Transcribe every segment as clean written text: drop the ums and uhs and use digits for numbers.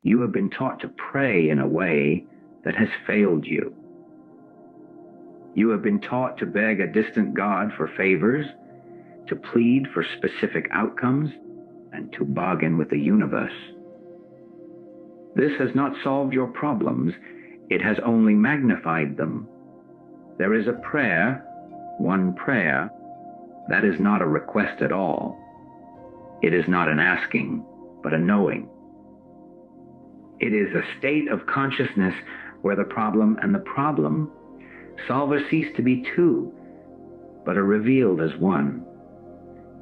You have been taught to pray in a way that has failed you. You have been taught to beg a distant God for favors, to plead for specific outcomes, and to bargain with the universe. This has not solved your problems, it has only magnified them. There is a prayer, one prayer, that is not a request at all. It is not an asking, but a knowing. It is a state of consciousness where the problem and the problem solver cease to be two, but are revealed as one.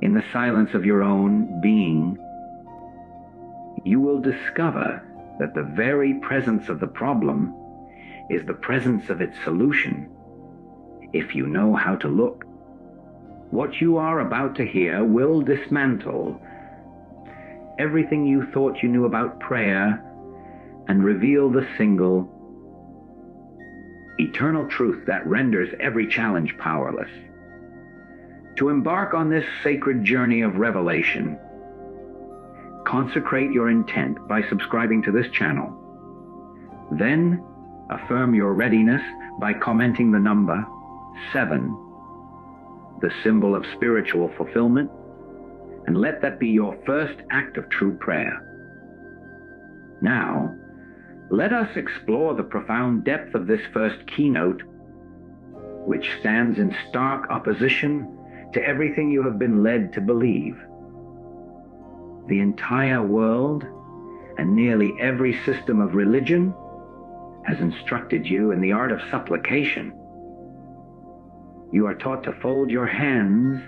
In the silence of your own being, you will discover that the very presence of the problem is the presence of its solution, if you know how to look. What you are about to hear will dismantle everything you thought you knew about prayer and reveal the single, eternal truth that renders every challenge powerless. To embark on this sacred journey of revelation, consecrate your intent by subscribing to this channel. Then, affirm your readiness by commenting the number 7, the symbol of spiritual fulfillment, and let that be your first act of true prayer. Now, let us explore the profound depth of this first keynote, which stands in stark opposition to everything you have been led to believe. The entire world and nearly every system of religion has instructed you in the art of supplication. You are taught to fold your hands,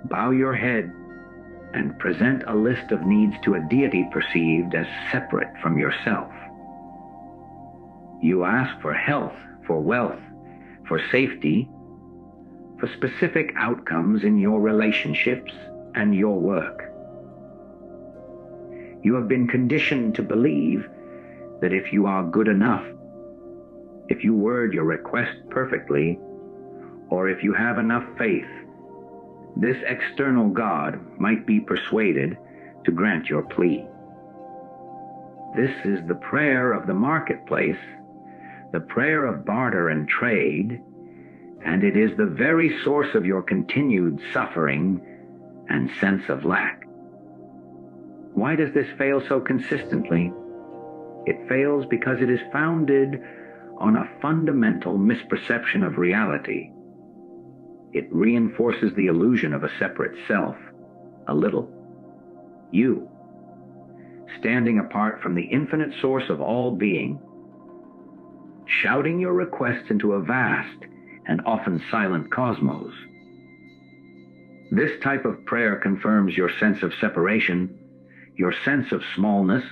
bow your head, and present a list of needs to a deity perceived as separate from yourself. You ask for health, for wealth, for safety, for specific outcomes in your relationships and your work. You have been conditioned to believe that if you are good enough, if you word your request perfectly, or if you have enough faith, this external God might be persuaded to grant your plea. This is the prayer of the marketplace, the prayer of barter and trade, and it is the very source of your continued suffering and sense of lack. Why does this fail so consistently? It fails because it is founded on a fundamental misperception of reality. It reinforces the illusion of a separate self, a little you, standing apart from the infinite source of all being, shouting your requests into a vast and often silent cosmos. This type of prayer confirms your sense of separation, your sense of smallness,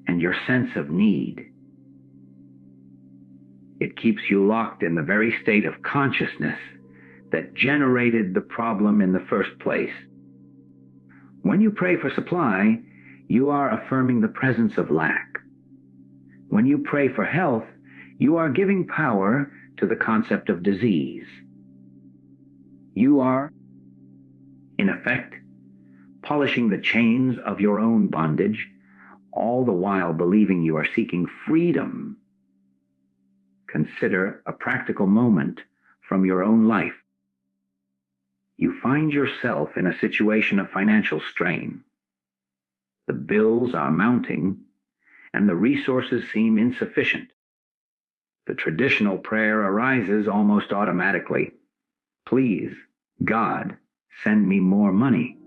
and your sense of need. It keeps you locked in the very state of consciousness that generated the problem in the first place. When you pray for supply, you are affirming the presence of lack. When you pray for health, you are giving power to the concept of disease. You are, in effect, polishing the chains of your own bondage, all the while believing you are seeking freedom. Consider a practical moment from your own life. You find yourself in a situation of financial strain. The bills are mounting, and the resources seem insufficient. The traditional prayer arises almost automatically. Please, God, send me more money.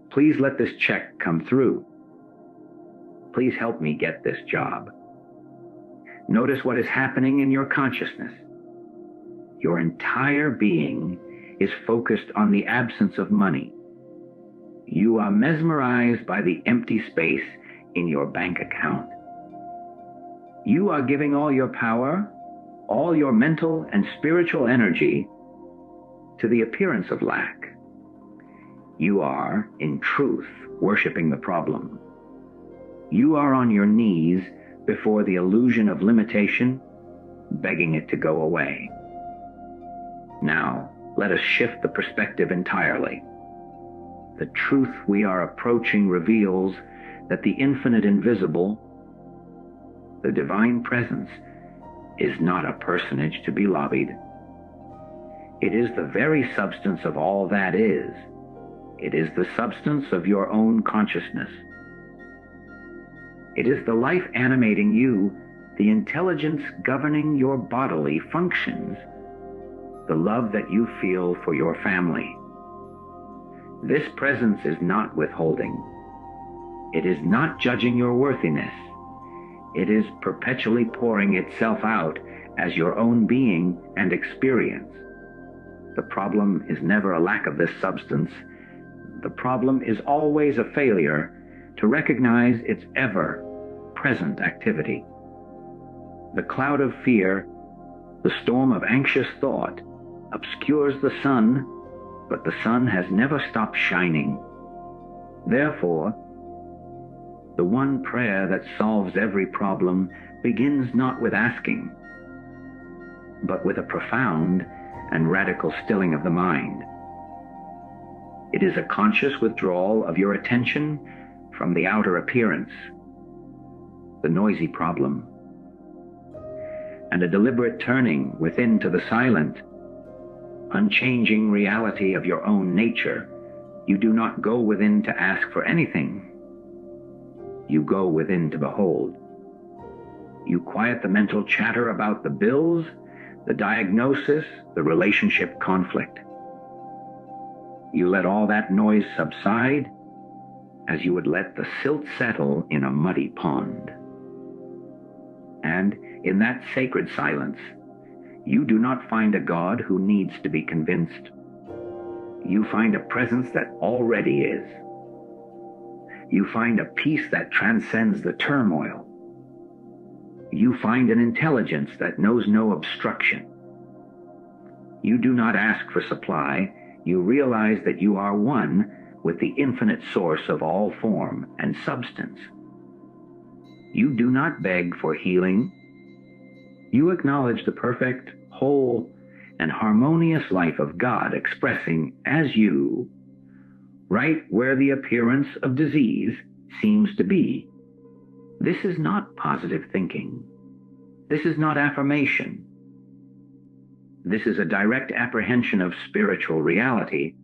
Please let this check come through. Please help me get this job. Notice what is happening in your consciousness. Your entire being is focused on the absence of money. You are mesmerized by the empty space in your bank account. You are giving all your power, all your mental and spiritual energy to the appearance of lack. You are, in truth, worshiping the problem. You are on your knees before the illusion of limitation, begging it to go away. Now, let us shift the perspective entirely. The truth we are approaching reveals that the infinite invisible, the divine presence, is not a personage to be lobbied. It is the very substance of all that is. It is the substance of your own consciousness. It is the life animating you, the intelligence governing your bodily functions, the love that you feel for your family. This presence is not withholding. It is not judging your worthiness. It is perpetually pouring itself out as your own being and experience. The problem is never a lack of this substance. The problem is always a failure to recognize its ever-present activity. The cloud of fear, the storm of anxious thought, obscures the sun, but the sun has never stopped shining. Therefore, the one prayer that solves every problem begins not with asking, but with a profound and radical stilling of the mind. It is a conscious withdrawal of your attention from the outer appearance, the noisy problem, and a deliberate turning within to the silent, unchanging reality of your own nature. You do not go within to ask for anything. You go within to behold. You quiet the mental chatter about the bills, the diagnosis, the relationship conflict. You let all that noise subside as you would let the silt settle in a muddy pond. And in that sacred silence, you do not find a God who needs to be convinced. You find a presence that already is. You find a peace that transcends the turmoil. You find an intelligence that knows no obstruction. You do not ask for supply. You realize that you are one with the infinite source of all form and substance. You do not beg for healing. You acknowledge the perfect, whole, and harmonious life of God expressing as you, right where the appearance of disease seems to be. This is not positive thinking. This is not affirmation. This is a direct apprehension of spiritual reality,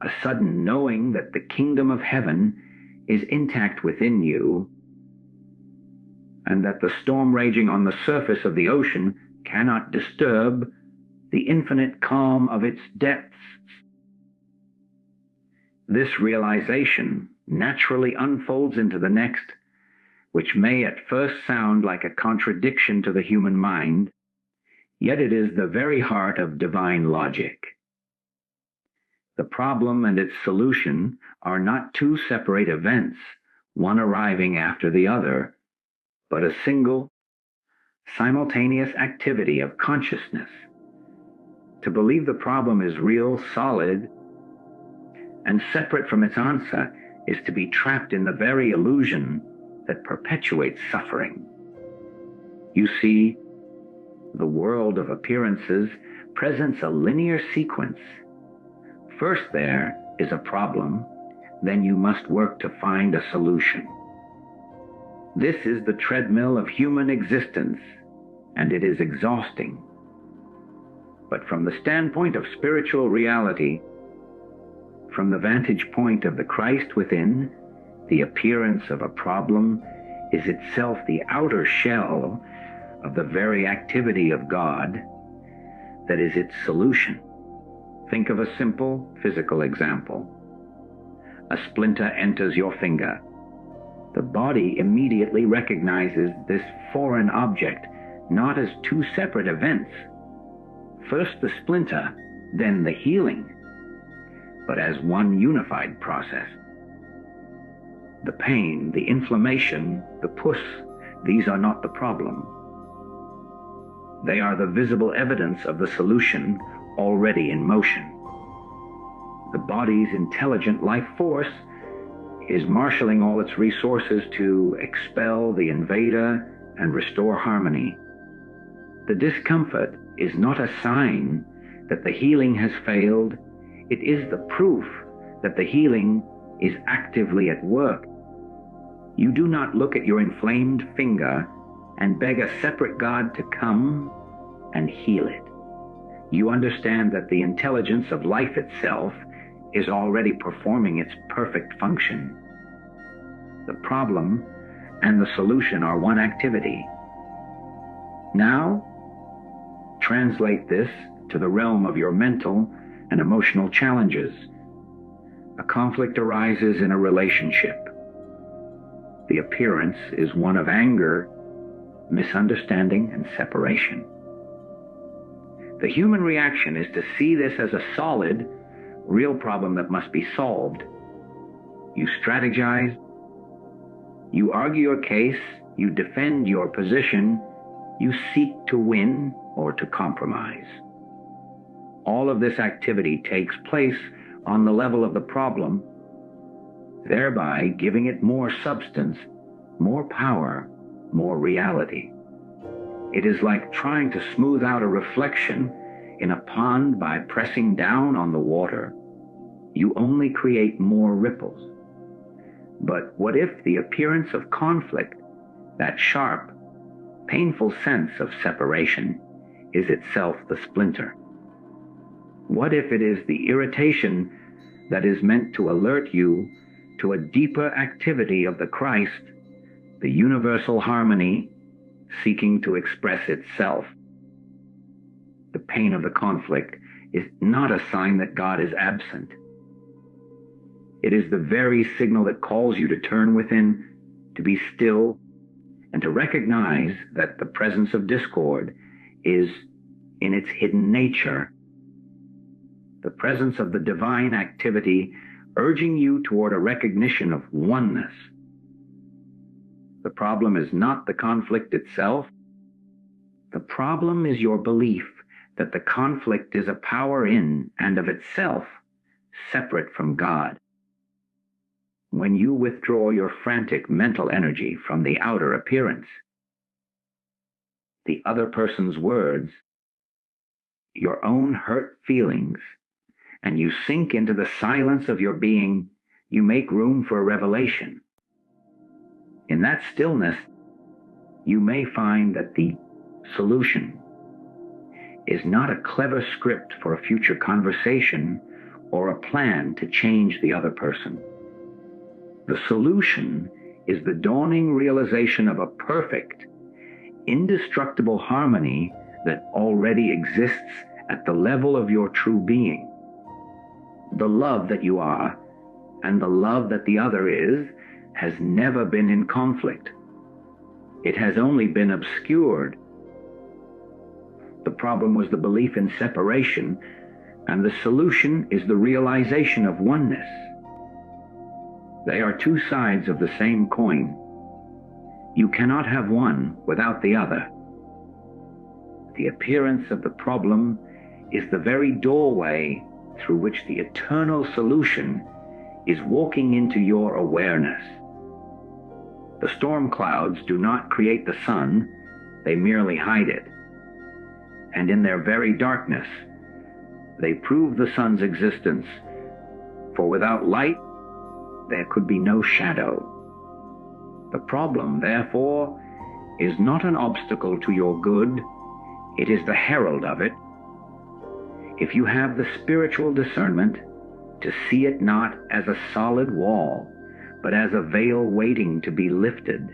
a sudden knowing that the kingdom of heaven is intact within you, and that the storm raging on the surface of the ocean cannot disturb the infinite calm of its depths. This realization naturally unfolds into the next, which may at first sound like a contradiction to the human mind, yet it is the very heart of divine logic. The problem and its solution are not two separate events, one arriving after the other, but a single, simultaneous activity of consciousness. To believe the problem is real, solid, and separate from its answer is to be trapped in the very illusion that perpetuates suffering. You see, the world of appearances presents a linear sequence. First there is a problem, then you must work to find a solution. This is the treadmill of human existence, and it is exhausting. But from the standpoint of spiritual reality, from the vantage point of the Christ within, the appearance of a problem is itself the outer shell of the very activity of God that is its solution. Think of a simple physical example. A splinter enters your finger. The body immediately recognizes this foreign object not as two separate events, first the splinter, then the healing, but as one unified process. The pain, the inflammation, the pus, these are not the problem. They are the visible evidence of the solution already in motion. The body's intelligent life force is marshaling all its resources to expel the invader and restore harmony. The discomfort is not a sign that the healing has failed. It is the proof that the healing is actively at work. You do not look at your inflamed finger and beg a separate God to come and heal it. You understand that the intelligence of life itself is already performing its perfect function. The problem and the solution are one activity. Now, translate this to the realm of your mental and emotional challenges. A conflict arises in a relationship. The appearance is one of anger, misunderstanding, and separation. The human reaction is to see this as a solid, real problem that must be solved. You strategize, you argue your case, you defend your position, you seek to win or to compromise. All of this activity takes place on the level of the problem, thereby giving it more substance, more power, more reality. It is like trying to smooth out a reflection in a pond by pressing down on the water. You only create more ripples. But what if the appearance of conflict, that sharp, painful sense of separation, is itself the splinter? What if it is the irritation that is meant to alert you to a deeper activity of the Christ, the universal harmony seeking to express itself? The pain of the conflict is not a sign that God is absent. It is the very signal that calls you to turn within, to be still, and to recognize that the presence of discord is, in its hidden nature, the presence of the divine activity urging you toward a recognition of oneness. The problem is not the conflict itself. The problem is your belief that the conflict is a power in and of itself, separate from God. When you withdraw your frantic mental energy from the outer appearance, the other person's words, your own hurt feelings, and you sink into the silence of your being, you make room for a revelation. In that stillness, you may find that the solution is not a clever script for a future conversation or a plan to change the other person. The solution is the dawning realization of a perfect, indestructible harmony that already exists at the level of your true being. The love that you are and the love that the other is has never been in conflict. It has only been obscured. The problem was the belief in separation, and the solution is the realization of oneness. They are two sides of the same coin. You cannot have one without the other. The appearance of the problem is the very doorway through which the eternal solution is walking into your awareness. The storm clouds do not create the sun, they merely hide it. And in their very darkness, they prove the sun's existence, for without light, there could be no shadow. The problem, therefore, is not an obstacle to your good, it is the herald of it. If you have the spiritual discernment to see it not as a solid wall, but as a veil waiting to be lifted.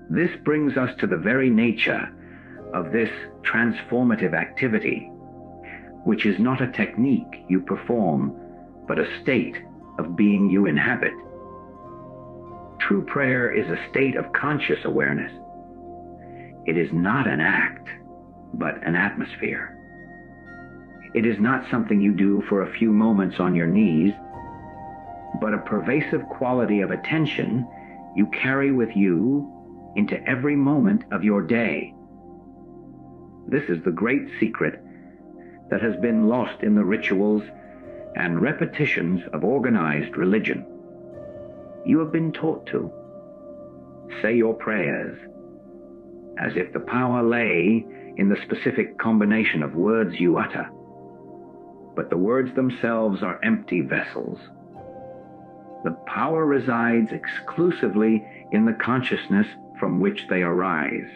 This brings us to the very nature of this transformative activity, which is not a technique you perform, but a state of being you inhabit. True prayer is a state of conscious awareness. It is not an act, but an atmosphere. It is not something you do for a few moments on your knees, but a pervasive quality of attention you carry with you into every moment of your day. This is the great secret that has been lost in the rituals and repetitions of organized religion. You have been taught to say your prayers as if the power lay in the specific combination of words you utter. But the words themselves are empty vessels. The power resides exclusively in the consciousness from which they arise.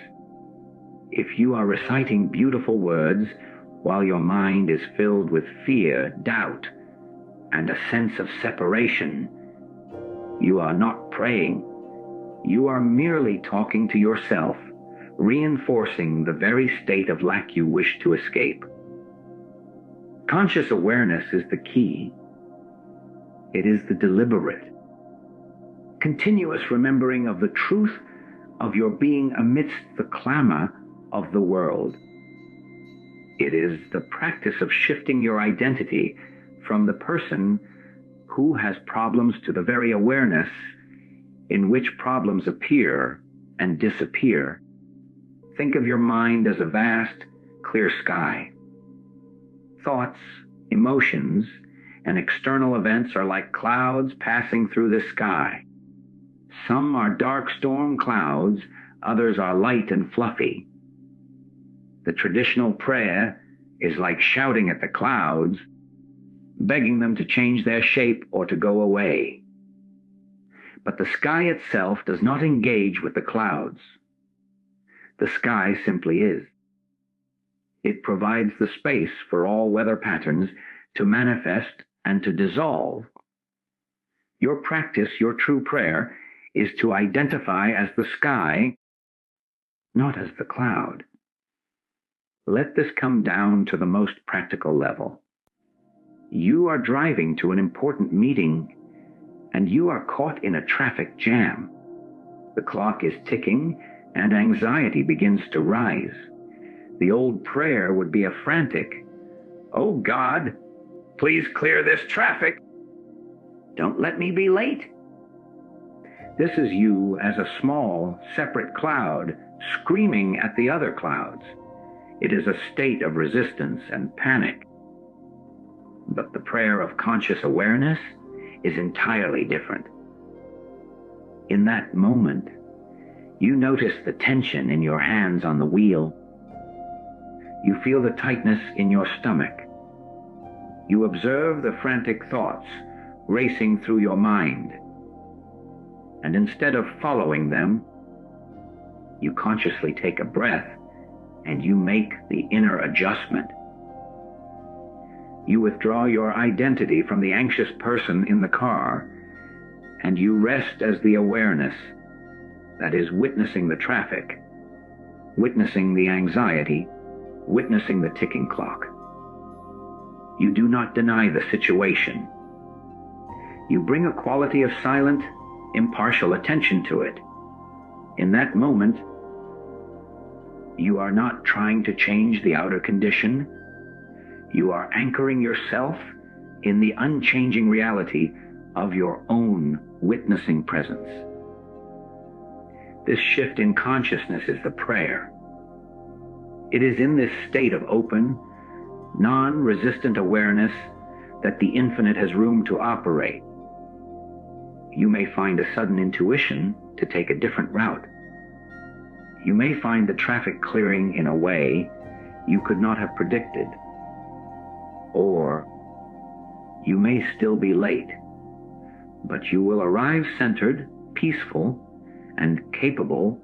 If you are reciting beautiful words while your mind is filled with fear, doubt, and a sense of separation, you are not praying. You are merely talking to yourself, reinforcing the very state of lack you wish to escape. Conscious awareness is the key. It is the deliberate, continuous remembering of the truth of your being amidst the clamor of the world. It is the practice of shifting your identity from the person who has problems to the very awareness in which problems appear and disappear. Think of your mind as a vast, clear sky. Thoughts, emotions, and external events are like clouds passing through the sky. Some are dark storm clouds, others are light and fluffy. The traditional prayer is like shouting at the clouds, begging them to change their shape or to go away. But the sky itself does not engage with the clouds. The sky simply is. It provides the space for all weather patterns to manifest and to dissolve. Your practice, your true prayer, is to identify as the sky, not as the cloud. Let this come down to the most practical level. You are driving to an important meeting, and you are caught in a traffic jam. The clock is ticking, and anxiety begins to rise. The old prayer would be a frantic, "Oh God, please clear this traffic. Don't let me be late." This is you as a small, separate cloud screaming at the other clouds. It is a state of resistance and panic. But the prayer of conscious awareness is entirely different. In that moment, you notice the tension in your hands on the wheel. You feel the tightness in your stomach. You observe the frantic thoughts racing through your mind. And instead of following them, you consciously take a breath and you make the inner adjustment. You withdraw your identity from the anxious person in the car, and you rest as the awareness that is witnessing the traffic, witnessing the anxiety, witnessing the ticking clock. You do not deny the situation. You bring a quality of silent, impartial attention to it. In that moment, you are not trying to change the outer condition. You are anchoring yourself in the unchanging reality of your own witnessing presence. This shift in consciousness is the prayer. It is in this state of open, non-resistant awareness that the infinite has room to operate. You may find a sudden intuition to take a different route. You may find the traffic clearing in a way you could not have predicted. Or you may still be late, but you will arrive centered, peaceful, and capable,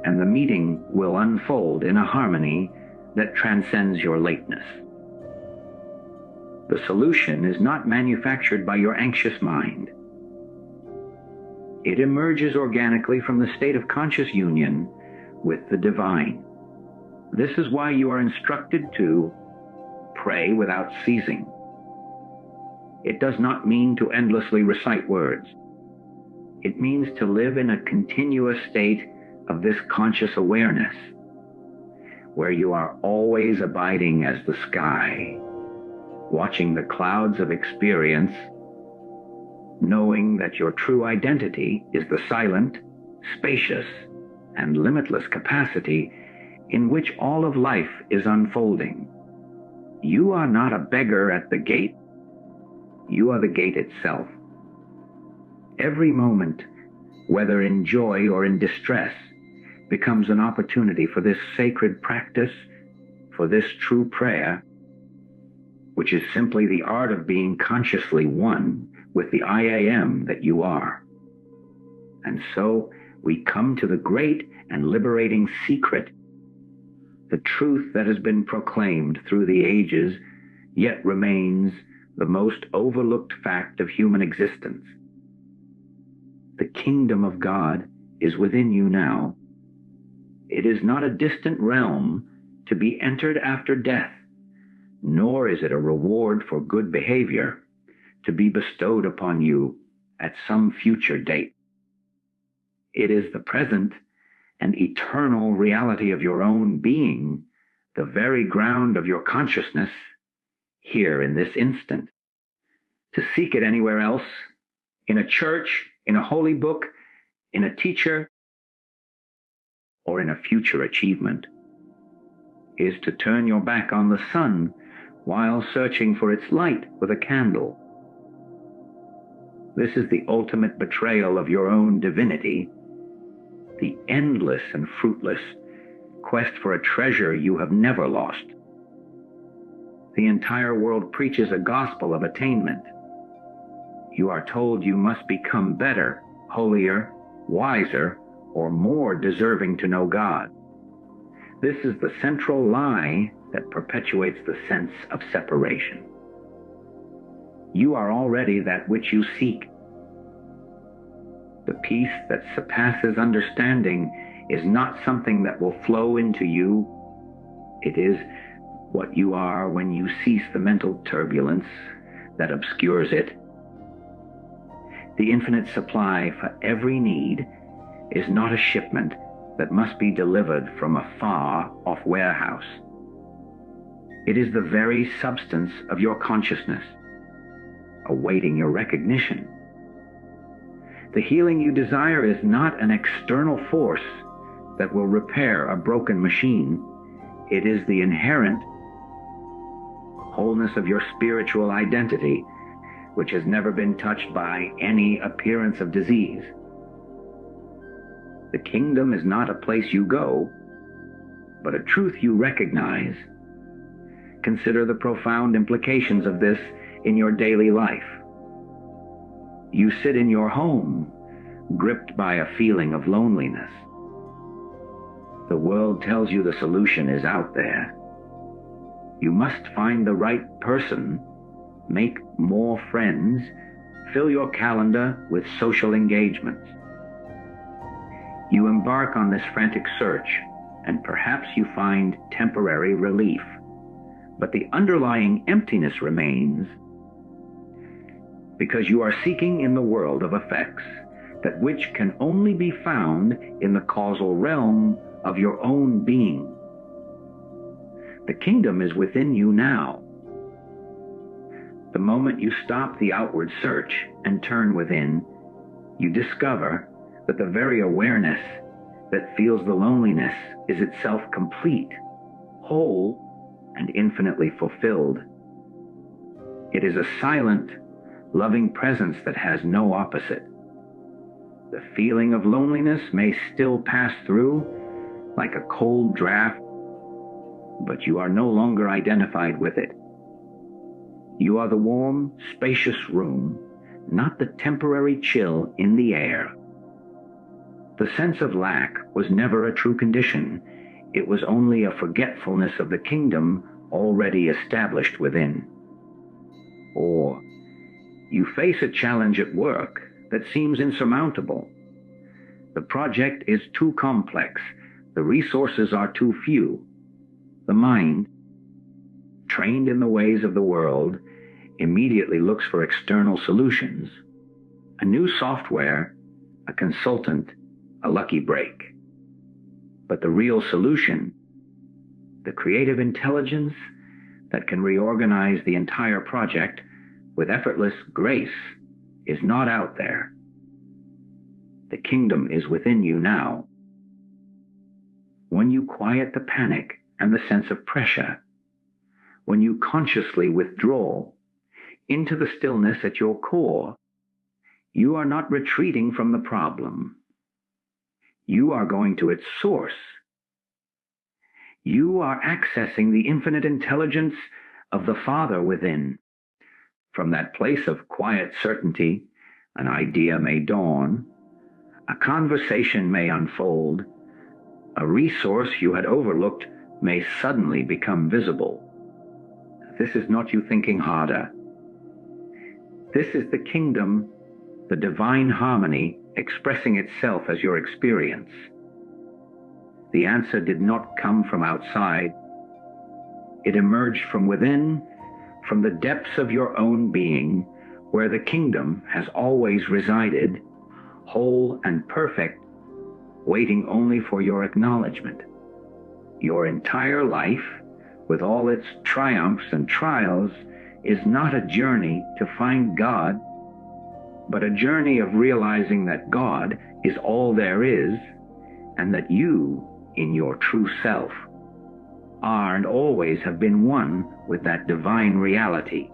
and the meeting will unfold in a harmony that transcends your lateness. The solution is not manufactured by your anxious mind. It emerges organically from the state of conscious union with the divine. This is why you are instructed to pray without ceasing. It does not mean to endlessly recite words. It means to live in a continuous state of this conscious awareness, where you are always abiding as the sky, watching the clouds of experience, knowing that your true identity is the silent, spacious, and limitless capacity in which all of life is unfolding. You are not a beggar at the gate. You are the gate itself. Every moment, whether in joy or in distress, becomes an opportunity for this sacred practice, for this true prayer, which is simply the art of being consciously one with the I am that you are. And so we come to the great and liberating secret, the truth that has been proclaimed through the ages, yet remains the most overlooked fact of human existence. The kingdom of God is within you now. It is not a distant realm to be entered after death, nor is it a reward for good behavior to be bestowed upon you at some future date. It is the present and eternal reality of your own being, the very ground of your consciousness, here in this instant. To seek it anywhere else, in a church, in a holy book, in a teacher, or in a future achievement, is to turn your back on the sun while searching for its light with a candle. This is the ultimate betrayal of your own divinity, the endless and fruitless quest for a treasure you have never lost. The entire world preaches a gospel of attainment. You are told you must become better, holier, wiser, or more deserving to know God. This is the central lie that perpetuates the sense of separation. You are already that which you seek. The peace that surpasses understanding is not something that will flow into you. It is what you are when you cease the mental turbulence that obscures it. The infinite supply for every need is not a shipment that must be delivered from a far-off warehouse. It is the very substance of your consciousness, awaiting your recognition. The healing you desire is not an external force that will repair a broken machine. It is the inherent wholeness of your spiritual identity, which has never been touched by any appearance of disease. The kingdom is not a place you go, but a truth you recognize. Consider the profound implications of this in your daily life. You sit in your home, gripped by a feeling of loneliness. The world tells you the solution is out there. You must find the right person, make more friends, fill your calendar with social engagements. You embark on this frantic search, and perhaps you find temporary relief, but the underlying emptiness remains, because you are seeking in the world of effects that which can only be found in the causal realm of your own being. The kingdom is within you now. The moment you stop the outward search and turn within, you discover that the very awareness that feels the loneliness is itself complete, whole, and infinitely fulfilled. It is a silent, loving presence that has no opposite. The feeling of loneliness may still pass through like a cold draft, but you are no longer identified with it. You are the warm, spacious room, not the temporary chill in the air. The sense of lack was never a true condition. It was only a forgetfulness of the kingdom already established within. Or you face a challenge at work that seems insurmountable. The project is too complex. The resources are too few. The mind, trained in the ways of the world, immediately looks for external solutions. A new software, a consultant, a lucky break. But the real solution, the creative intelligence that can reorganize the entire project with effortless grace, is not out there. The kingdom is within you now. When you quiet the panic and the sense of pressure, when you consciously withdraw into the stillness at your core, you are not retreating from the problem. You are going to its source. You are accessing the infinite intelligence of the Father within. From that place of quiet certainty, an idea may dawn, a conversation may unfold, a resource you had overlooked may suddenly become visible. This is not you thinking harder. This is the kingdom, the divine harmony expressing itself as your experience. The answer did not come from outside. It emerged from within, from the depths of your own being, where the kingdom has always resided, whole and perfect, waiting only for your acknowledgement. Your entire life, with all its triumphs and trials, is not a journey to find God, but a journey of realizing that God is all there is, and that you, in your true self, are and always have been one with that divine reality.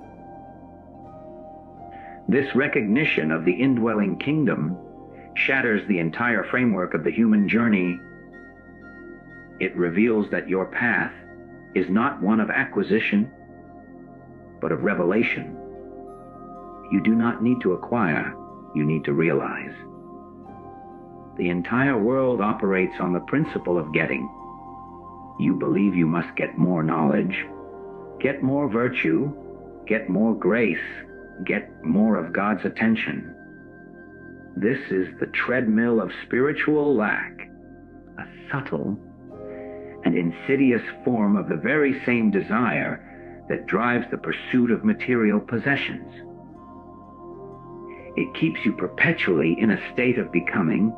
This recognition of the indwelling kingdom shatters the entire framework of the human journey. It reveals that your path is not one of acquisition, but of revelation. You do not need to acquire, you need to realize. The entire world operates on the principle of getting. You believe you must get more knowledge, get more virtue, get more grace, get more of God's attention. This is the treadmill of spiritual lack, a subtle and insidious form of the very same desire that drives the pursuit of material possessions. It keeps you perpetually in a state of becoming,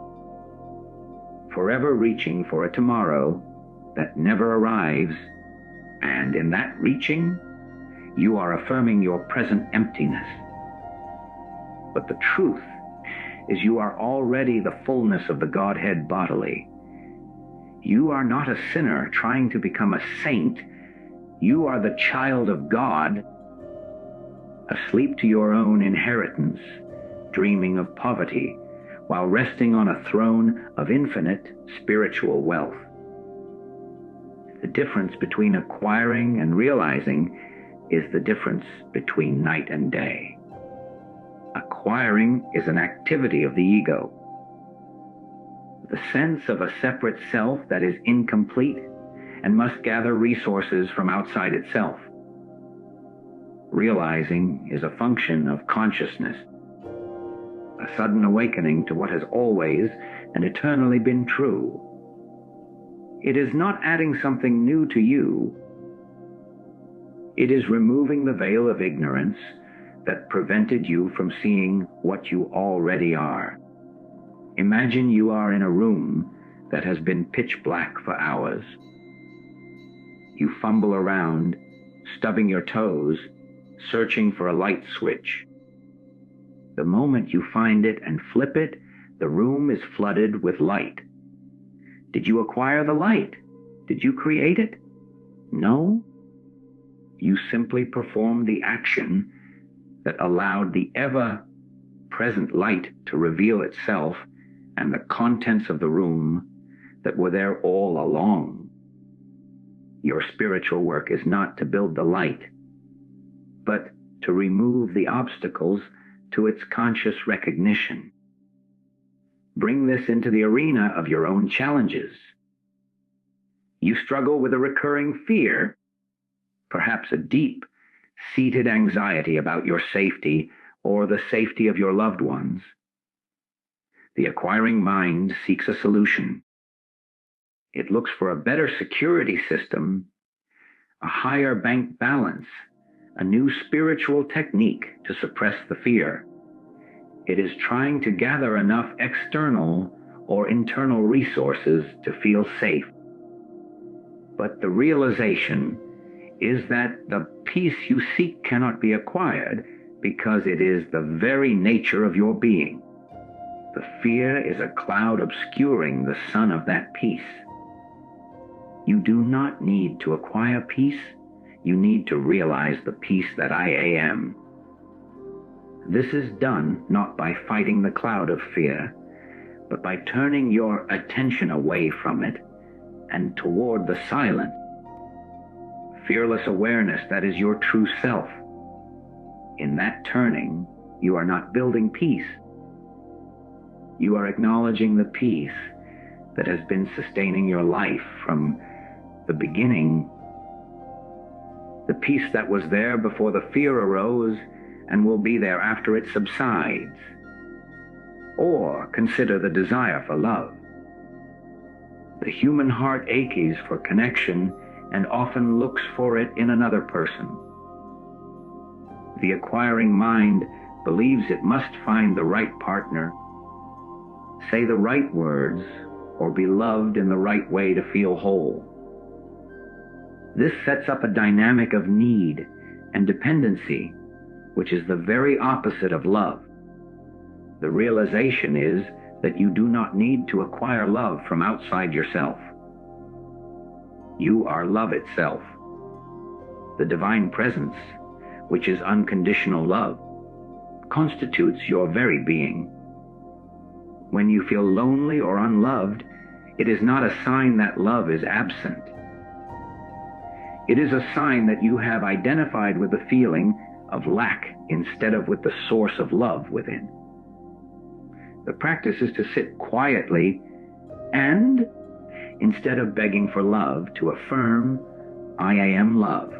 forever reaching for a tomorrow that never arrives, and in that reaching, you are affirming your present emptiness. But the truth is you are already the fullness of the Godhead bodily. You are not a sinner trying to become a saint. You are the child of God, asleep to your own inheritance, dreaming of poverty, while resting on a throne of infinite spiritual wealth. The difference between acquiring and realizing is the difference between night and day. Acquiring is an activity of the ego. The sense of a separate self that is incomplete and must gather resources from outside itself. Realizing is a function of consciousness, a sudden awakening to what has always and eternally been true. It is not adding something new to you. It is removing the veil of ignorance that prevented you from seeing what you already are. Imagine you are in a room that has been pitch black for hours. You fumble around, stubbing your toes, searching for a light switch. The moment you find it and flip it, the room is flooded with light. Did you acquire the light? Did you create it? No. You simply performed the action that allowed the ever-present light to reveal itself and the contents of the room that were there all along. Your spiritual work is not to build the light, but to remove the obstacles to its conscious recognition. Bring this into the arena of your own challenges. You struggle with a recurring fear, perhaps a deep-seated anxiety about your safety or the safety of your loved ones. The acquiring mind seeks a solution. It looks for a better security system, a higher bank balance, a new spiritual technique to suppress the fear. It is trying to gather enough external or internal resources to feel safe. But the realization is that the peace you seek cannot be acquired because it is the very nature of your being. The fear is a cloud obscuring the sun of that peace. You do not need to acquire peace. You need to realize the peace that I am. This is done not by fighting the cloud of fear, but by turning your attention away from it and toward the silent, fearless awareness that is your true self. In that turning, you are not building peace. You are acknowledging the peace that has been sustaining your life from the beginning, the peace that was there before the fear arose and will be there after it subsides. Or consider the desire for love. The human heart aches for connection and often looks for it in another person. The acquiring mind believes it must find the right partner, say the right words, or be loved in the right way to feel whole. This sets up a dynamic of need and dependency, which is the very opposite of love. The realization is that you do not need to acquire love from outside yourself. You are love itself. The divine presence, which is unconditional love, constitutes your very being. When you feel lonely or unloved, it is not a sign that love is absent. It is a sign that you have identified with the feeling of lack instead of with the source of love within. The practice is to sit quietly and, instead of begging for love, to affirm, I am love.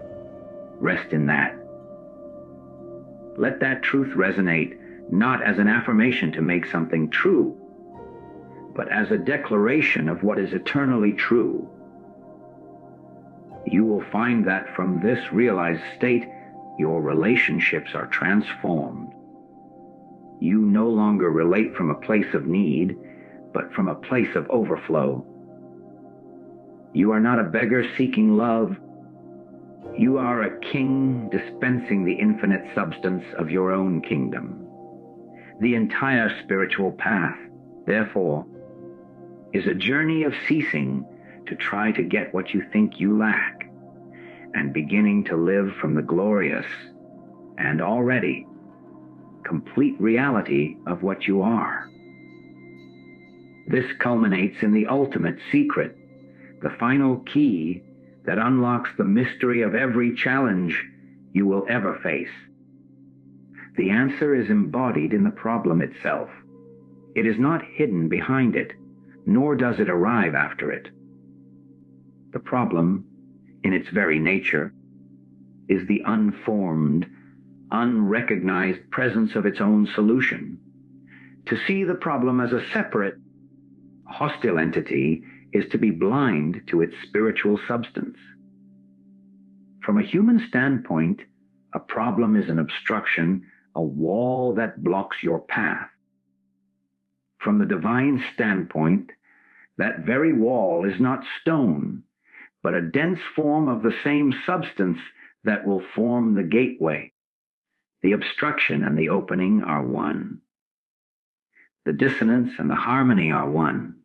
Rest in that. Let that truth resonate not as an affirmation to make something true, but as a declaration of what is eternally true. You will find that from this realized state, your relationships are transformed. You no longer relate from a place of need, but from a place of overflow. You are not a beggar seeking love. You are a king dispensing the infinite substance of your own kingdom. The entire spiritual path, therefore, is a journey of ceasing to try to get what you think you lack, and beginning to live from the glorious and already complete reality of what you are. This culminates in the ultimate secret, the final key that unlocks the mystery of every challenge you will ever face. The answer is embodied in the problem itself. It is not hidden behind it, nor does it arrive after it. The problem, in its very nature, is the unformed, unrecognized presence of its own solution. To see the problem as a separate, hostile entity is to be blind to its spiritual substance. From a human standpoint, a problem is an obstruction, a wall that blocks your path. From the divine standpoint, that very wall is not stone, but a dense form of the same substance that will form the gateway. The obstruction and the opening are one. The dissonance and the harmony are one.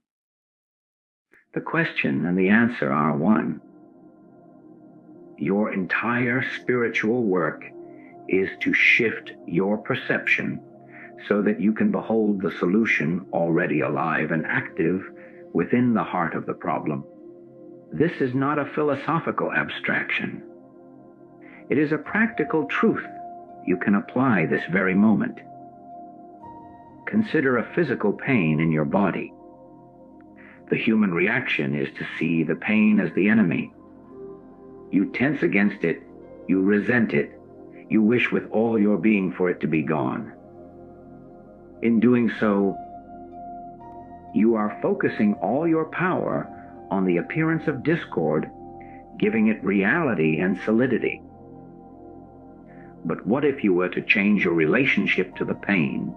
The question and the answer are one. Your entire spiritual work is to shift your perception so that you can behold the solution already alive and active within the heart of the problem. This is not a philosophical abstraction. It is a practical truth you can apply this very moment. Consider a physical pain in your body. The human reaction is to see the pain as the enemy. You tense against it, you resent it, you wish with all your being for it to be gone. In doing so, you are focusing all your power on the appearance of discord, giving it reality and solidity. But what if you were to change your relationship to the pain?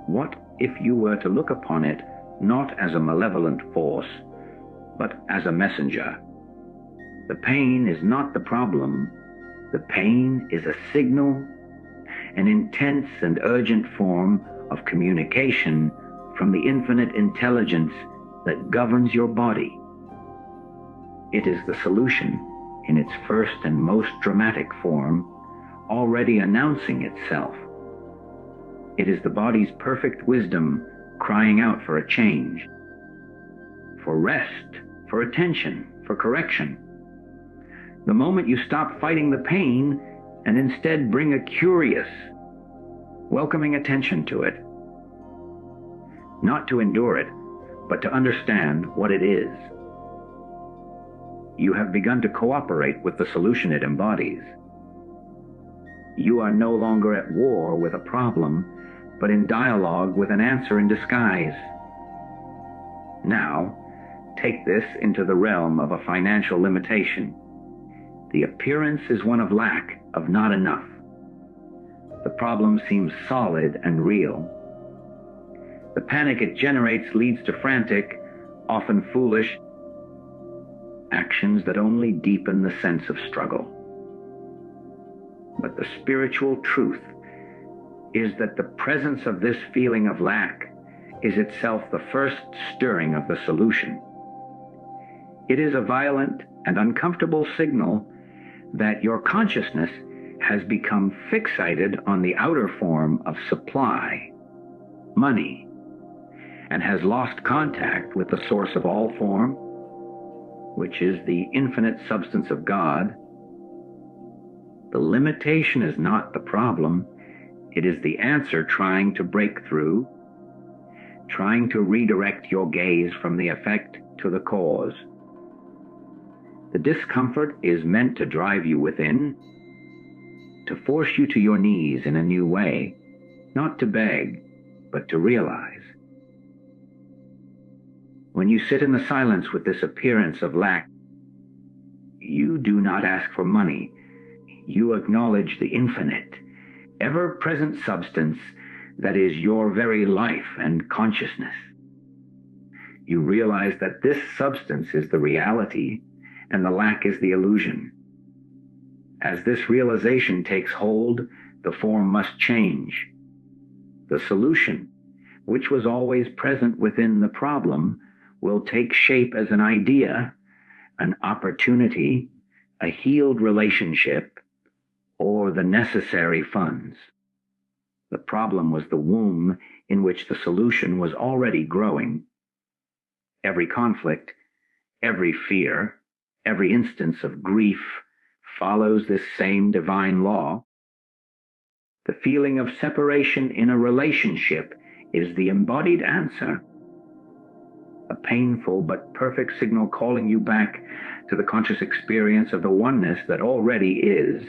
What if you were to look upon it not as a malevolent force, but as a messenger? The pain is not the problem. The pain is a signal, an intense and urgent form of communication from the infinite intelligence that governs your body. It is the solution in its first and most dramatic form, already announcing itself. It is the body's perfect wisdom crying out for a change, for rest, for attention, for correction. The moment you stop fighting the pain and instead bring a curious, welcoming attention to it. Not to endure it, but to understand what it is. You have begun to cooperate with the solution it embodies. You are no longer at war with a problem, but in dialogue with an answer in disguise. Now, take this into the realm of a financial limitation. The appearance is one of lack, of not enough. The problem seems solid and real. The panic it generates leads to frantic, often foolish, actions that only deepen the sense of struggle. But the spiritual truth is that the presence of this feeling of lack is itself the first stirring of the solution. It is a violent and uncomfortable signal that your consciousness has become fixated on the outer form of supply, money, and has lost contact with the source of all form, which is the infinite substance of God. The limitation is not the problem. It is the answer trying to break through, trying to redirect your gaze from the effect to the cause. The discomfort is meant to drive you within, to force you to your knees in a new way, not to beg, but to realize. When you sit in the silence with this appearance of lack, you do not ask for money. You acknowledge the infinite, ever-present substance that is your very life and consciousness. You realize that this substance is the reality and the lack is the illusion. As this realization takes hold, the form must change. The solution, which was always present within the problem, will take shape as an idea, an opportunity, a healed relationship, or the necessary funds. The problem was the womb in which the solution was already growing. Every conflict, every fear, every instance of grief follows this same divine law. The feeling of separation in a relationship is the embodied answer. A painful but perfect signal calling you back to the conscious experience of the oneness that already is.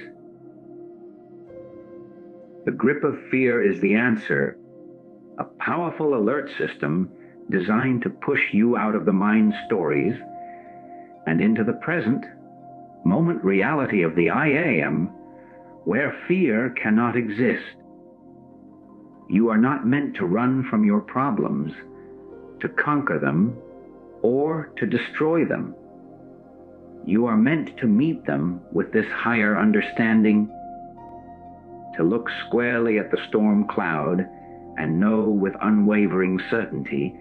The grip of fear is the answer, a powerful alert system designed to push you out of the mind's stories and into the present, moment reality of the I am, where fear cannot exist. You are not meant to run from your problems, to conquer them, or to destroy them. You are meant to meet them with this higher understanding, to look squarely at the storm cloud and know with unwavering certainty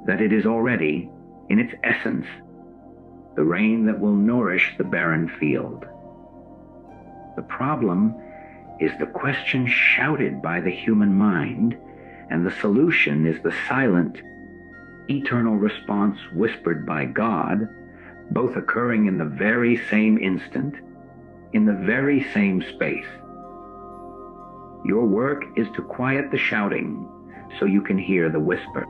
that it is already, in its essence, the rain that will nourish the barren field. The problem is the question shouted by the human mind, and the solution is the silent, eternal response whispered by God, both occurring in the very same instant, in the very same space. Your work is to quiet the shouting so you can hear the whisper.